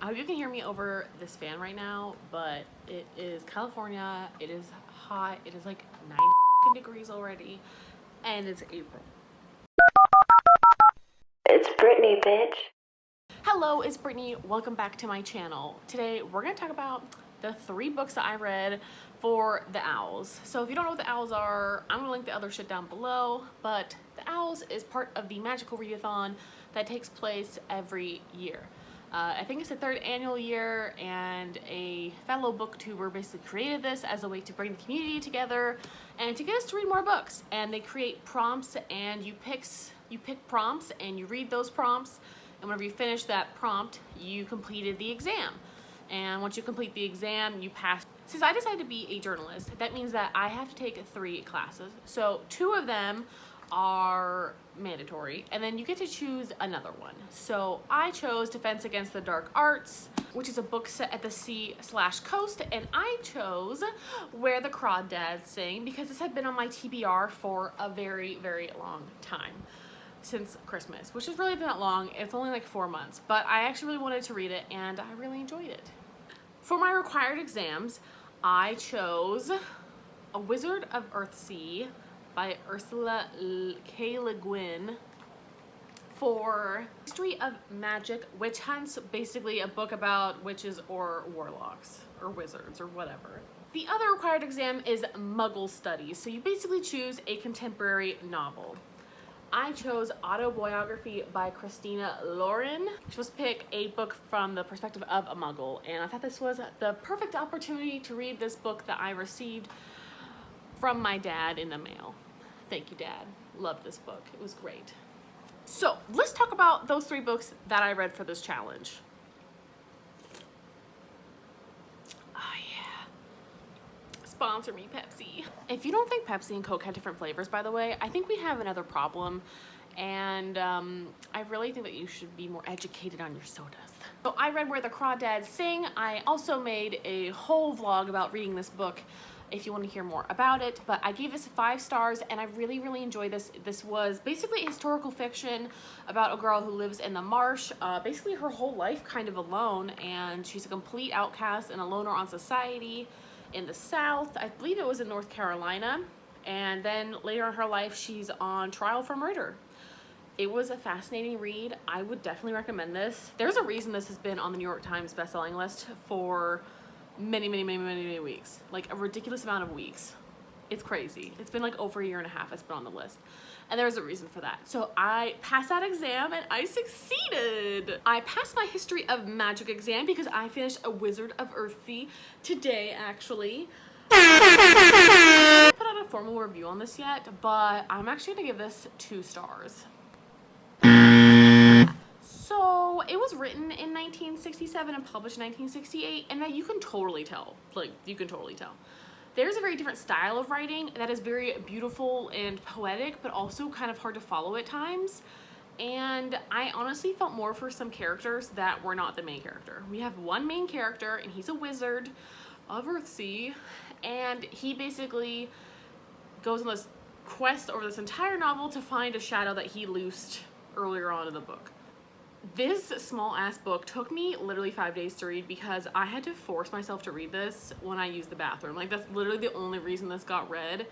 I hope you can hear me over this fan right now, but it is California. It is hot. It is like 90 degrees already, and it's April. It's Brittany, bitch. Hello, it's Brittany. Welcome back to my channel. Today, we're going to talk about the 3 books that I read for the Owls. So if you don't know what the Owls are, I'm going to link the other shit down below, but the Owls is part of the Magical Readathon that takes place every year. I think it's the 3rd annual year, and a fellow booktuber basically created this as a way to bring the community together and to get us to read more books. And they create prompts, and you pick prompts and you read those prompts, and whenever you finish that prompt, you completed the exam. And once you complete the exam, you pass. Since I decided to be a journalist, that means that I have to take 3 classes. So 2 of them are mandatory, and then you get to choose another one. So I chose Defense Against the Dark Arts, which is a book set at the sea/coast, and I chose Where the Crawdads Sing because this had been on my TBR for a very, very long time. Since Christmas, which is really not long. It's only like 4 months, but I actually really wanted to read it, and I really enjoyed it. For my required exams, I chose A Wizard of Earthsea by Ursula K. Le Guin for History of Magic Witch Hunts, basically a book about witches or warlocks or wizards or whatever. The other required exam is Muggle Studies, so you basically choose a contemporary novel. I chose Autobiography by Christina Lauren. You're supposed to pick a book from the perspective of a Muggle, and I thought this was the perfect opportunity to read this book that I received from my dad in the mail. Thank you, Dad. Loved this book. It was great. So let's talk about those 3 books that I read for this challenge. Sponsor me, Pepsi. If you don't think Pepsi and Coke have different flavors, by the way, I think we have another problem, and I really think that you should be more educated on your sodas. So I read Where the Crawdads Sing. I also made a whole vlog about reading this book if you want to hear more about it, but I gave this 5 stars, and I really, really enjoyed this. This was basically a historical fiction about a girl who lives in the marsh, basically her whole life kind of alone, and she's a complete outcast and a loner on society in the South. I believe it was in North Carolina, and then later in her life she's on trial for murder. It was a fascinating read. I would definitely recommend this. There's a reason this has been on the New York Times bestselling list for many weeks, like a ridiculous amount of weeks. It's crazy. It's been like over a year and a half it's been on the list, and there's a reason for that. So I passed that exam, and I succeeded. I passed my History of Magic exam because I finished A Wizard of Earthsea today, actually. I haven't put out a formal review on this yet, but I'm actually gonna give this 2 stars. So it was written in 1967 and published in 1968, and that you can totally tell. Like, you can totally tell. There's a very different style of writing that is very beautiful and poetic, but also kind of hard to follow at times. And I honestly felt more for some characters that were not the main character. We have one main character, and he's a wizard of Earthsea, and he basically goes on this quest over this entire novel to find a shadow that he loosed earlier on in the book. This small-ass book took me literally 5 days to read because I had to force myself to read this when I used the bathroom. Like, that's literally the only reason this got read,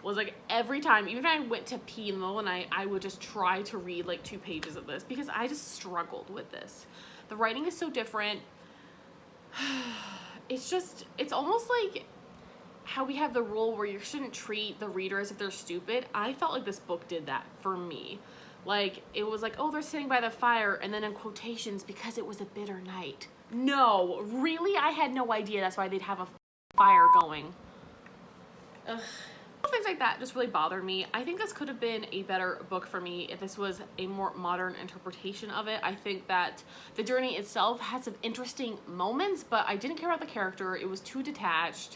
was like every time, even if I went to pee in the middle of the night, I would just try to read like 2 pages of this because I just struggled with this. The writing is so different. It's almost like how we have the rule where you shouldn't treat the reader as if they're stupid. I felt like this book did that for me. Like, it was like, oh, they're sitting by the fire, and then in quotations, because it was a bitter night. No, really? I had no idea that's why they'd have a fire going. Ugh. Things like that just really bothered me. I think this could have been a better book for me if this was a more modern interpretation of it. I think that the journey itself had some interesting moments, but I didn't care about the character. It was too detached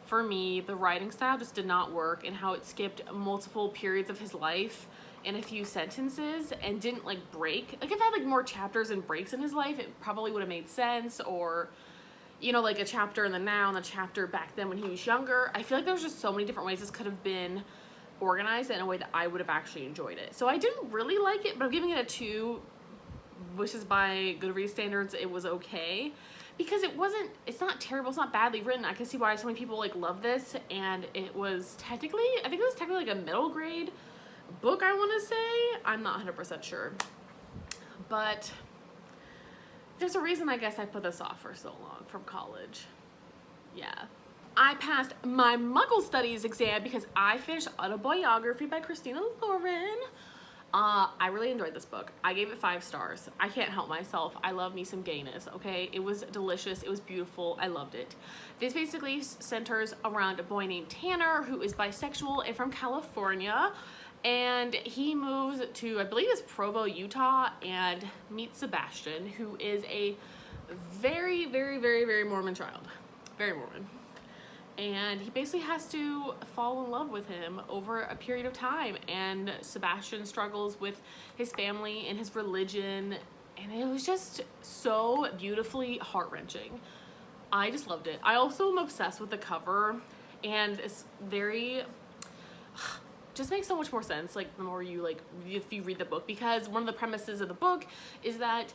for me. The writing style just did not work, and how it skipped multiple periods of his life in a few sentences and didn't like break. Like, if it had like more chapters and breaks in his life, it probably would have made sense, or, you know, like a chapter in the now and a chapter back then when he was younger. I feel like there's just so many different ways this could have been organized in a way that I would have actually enjoyed it. So I didn't really like it, but I'm giving it a 2 which is by Goodreads standards, it was okay. Because it's not terrible, it's not badly written. I can see why so many people like love this, and it was technically, I think it was technically like a middle grade book, I want to say. I'm not 100% sure. But there's a reason I guess I put this off for so long from college. Yeah. I passed my Muggle Studies exam because I finished Autobiography by Christina Lauren. I really enjoyed this book. I gave it 5 stars. I can't help myself. I love me some gayness, okay? It was delicious. It was beautiful. I loved it. This basically centers around a boy named Tanner who is bisexual and from California. And he moves to, I believe it's Provo, Utah, and meets Sebastian, who is a very, very, very, very Mormon child. Very Mormon. And he basically has to fall in love with him over a period of time. And Sebastian struggles with his family and his religion. And it was just so beautifully heart-wrenching. I just loved it. I also am obsessed with the cover. And it's very... just makes so much more sense, like, the more you, like, if you read the book. Because one of the premises of the book is that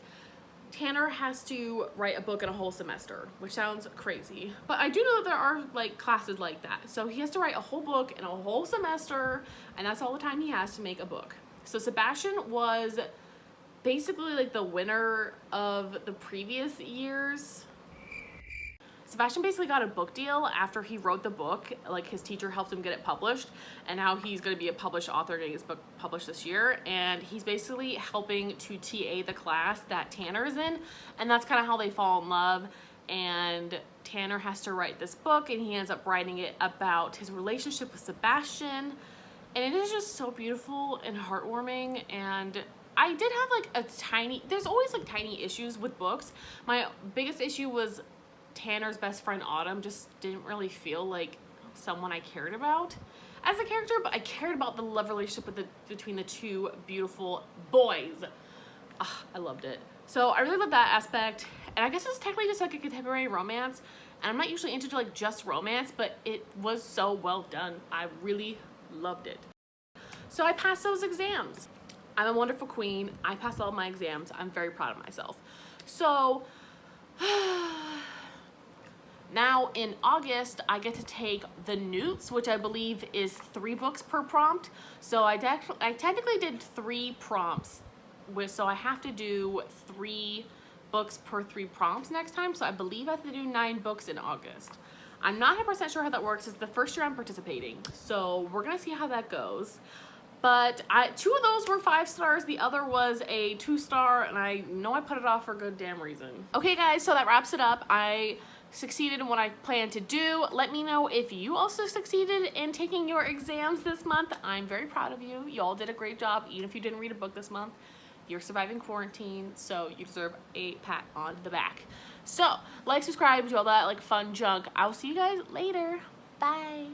Tanner has to write a book in a whole semester, which sounds crazy. But I do know that there are like classes like that. So he has to write a whole book in a whole semester, and that's all the time he has to make a book. So Sebastian was basically like the winner of the previous years. Sebastian basically got a book deal after he wrote the book. Like, his teacher helped him get it published, and now he's going to be a published author, getting his book published this year. And he's basically helping to TA the class that Tanner is in, and that's kind of how they fall in love. And Tanner has to write this book, and he ends up writing it about his relationship with Sebastian, and it is just so beautiful and heartwarming. And I did have like there's always like tiny issues with books. My biggest issue was Tanner's best friend Autumn just didn't really feel like someone I cared about as a character, but I cared about the love relationship between the two beautiful boys. I loved it. So I really love that aspect, and I guess it's technically just like a contemporary romance, and I'm not usually into like just romance, but it was so well done. I really loved it. So I passed those exams. I'm a wonderful queen. I passed all my exams. I'm very proud of myself. So now in August, I get to take the Newts, which I believe is 3 books per prompt. So I technically did 3 prompts, so I have to do 3 books per 3 prompts next time. So I believe I have to do 9 books in August. I'm not 100% sure how that works. It's the first year I'm participating, so we're gonna see how that goes. But 2 of those were 5 stars. The other was a 2-star, and I know I put it off for a good damn reason. Okay guys, so that wraps it up. I succeeded in what I planned to do. Let me know if you also succeeded in taking your exams this month. I'm very proud of you. You all did a great job, even if you didn't read a book this month. You're surviving quarantine, so you deserve a pat on the back. So, like, subscribe, do all that like fun junk. I will see you guys later. Bye.